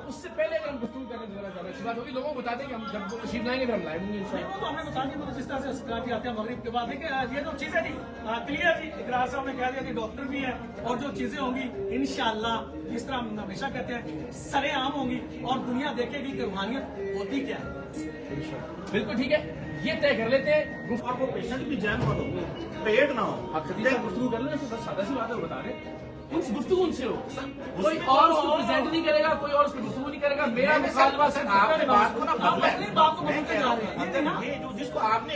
اس سے پہلے اگر ہم گفتگو کرنے ذرا زیادہ اچھی بات ہوگی. لوگوں کو بتا دیں کہ ہم جب وہ تشریف لائیں گے پھر ہم لائیں گے انشاءاللہ. وہ تو ہم نے بتا دیا. جس طرح سے اسکراٹی آتے ہیں مغرب کے بعد ہے کہ یہ جو چیزیں جی کلیئر جی اقرار صاحب نے کہہ دیا کہ ڈاکٹر بھی ہیں اور جو چیزیں ہوں گی انشاءاللہ جس طرح ہم ہمیشہ کہتے ہیں سرے عام ہوں گی اور دنیا دیکھے گی کہ روحانیت ہوتی کیا ہے. بالکل ٹھیک ہے, یہ طے کر لیتے ہیں. اور وہ پیشنٹ بھی جان ہو پیٹ نہ ہو. آپ خدیجہ سے گفتگو کر لیں, بس سادہ سی بات ہے, وہ بتا رہے ہیں ان سے گفتگو ان سے ہو. کوئی اور اس کو پریزنٹ نہیں کرے گا, کوئی اور اس پہ گفتگو نہیں کرے گا. میرا مطالبہ صرف آپ نے بات کو نا بات کو بدلتے جا رہے ہیں. یہ جو جس کو آپ نے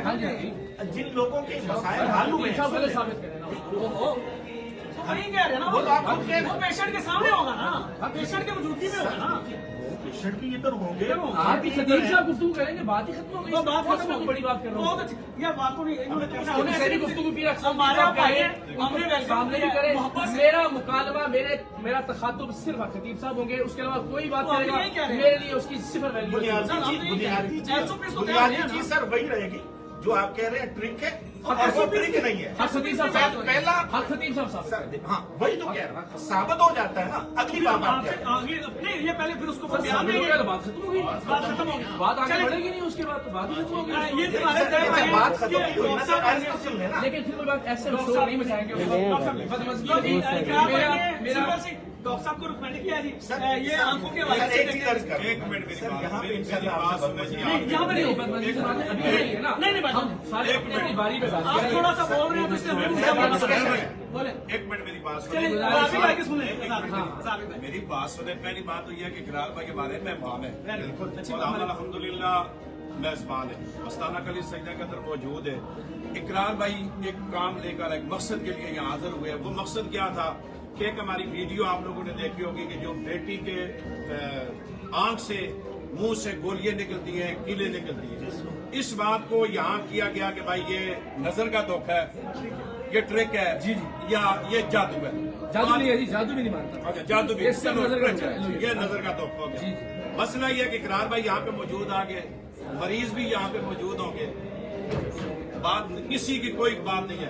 ہاں جی جن لوگوں کے مسائل حل ہوئے ہیں پہلے ثابت کریں نا. وہی کہہ رہے ہیں نا, وہ پیشنٹ کے سامنے ہوگا نا, پیشنٹ کے موجودگی میں ہوگا نا. پیشنٹ کی ادھر ہوں گے. آپ کی خدیج صاحب گفتگو کریں گے, بات ہی ختم ہو گئی. بات ختم ہو گئی. بڑی بات کر رہا ہوں. یہ بات کو نہیں میری گفتگو بھی رکھ ہمارے سامنے بھی کریں. میرا مکالمہ میرا تخاطب صرف خطیب صاحب ہوں گے, اس کے علاوہ کوئی بات کرے گا میرے لیے اس کی صفر ویلیو. بنیادی چیز سر وہی رہے گی جو آپ کہہ رہے ہیں ٹرک ہے اور وہ ٹرک نہیں ہے. خطیب صاحب پہلا خطیب صاحب ہاں وہی تو کہہ رہا ہوں, ثابت ہو جاتا ہے نا اگلی بات آپ کہہ رہے ہیں. نہیں یہ پہلے پھر اس کو بات ختم ہو گئی. بات ختم ہو گئی. بات آگے بڑھے گی نہیں, اس کے بعد تو بات ہی ختم ہو گئی. یہ تمہارے بات ختم نہیں ہوئی نا سر, ایسے سن لینا. لیکن پھر کوئی بات ایسے شور نہیں مچائیں گے. ڈاکٹر صاحب کو ریکمینڈ کیا جی یہ آنکھوں کے حوالے سے. ایک چیز عرض کر, ایک منٹ یہاں پہ نہیں سارے باری میں آپ تھوڑا سا بول رہے ہیں تو اس لیے بولے. ایک منٹ میری بات میری بات سنیں. پہلی بات تو یہ ہے کہ اقرار بھائی ہمارے مہمان ہیں اور الحمدللہ میزبان ہے. مستانہ کلی سجدہ کے اندر موجود ہے. اقرار بھائی ایک کام لے کر ایک مقصد کے لیے یہاں حاضر ہوئے. وہ مقصد کیا تھا کہ ایک ہماری ویڈیو آپ لوگوں نے دیکھی ہوگی کہ جو بیٹی کے آنکھ سے منہ سے گولیاں نکلتی ہیں, کیلیں نکلتی ہیں. اس بات کو یہاں کیا گیا کہ بھائی یہ نظر کا دھوکہ ہے, یہ ٹرک ہے جی یا یہ جادو ہے. جادو نہیں ہے جی, جادو بھی نہیں مانتا. اچھا جادو بھی, یہ یہ نظر کا دھوکہ ہو گیا. مسئلہ یہ ہے کہ اقرار بھائی یہاں پہ موجود آ گئے, مریض بھی یہاں پہ موجود ہوں گے. بات کسی کی کوئی بات نہیں ہے.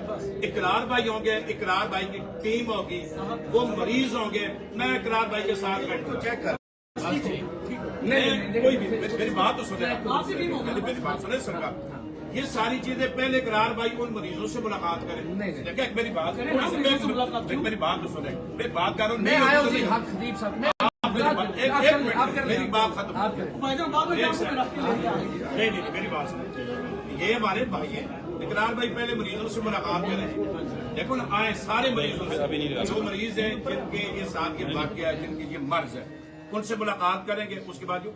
اقرار بھائی ہوں گے, اقرار بھائی کی ٹیم ہوگی, وہ مریض ہوں گے. میں اقرار بھائی کے ساتھ بیٹھوں چیک کر کوئی بھی میری بات تو سنیں, میری بات سنیں سرکار. یہ ساری چیزیں پہلے اقرار بھائی ان مریضوں سے ملاقات کریں. میری بات میری بات تو سنیں, میں بات کر رہا ہوں. میری بات ختم. نہیں میری بات سنیں, یہ ہمارے بھائی ہیں. اقرار بھائی پہلے مریضوں سے ملاقات کریں. دیکھو نا آئے سارے مریضوں سے, جو مریض ہیں جن کے یہ ساتھ کے واقعہ ہے, جن کی یہ مرض ہے, ان سے ملاقات کریں گے. اس کے بعد جو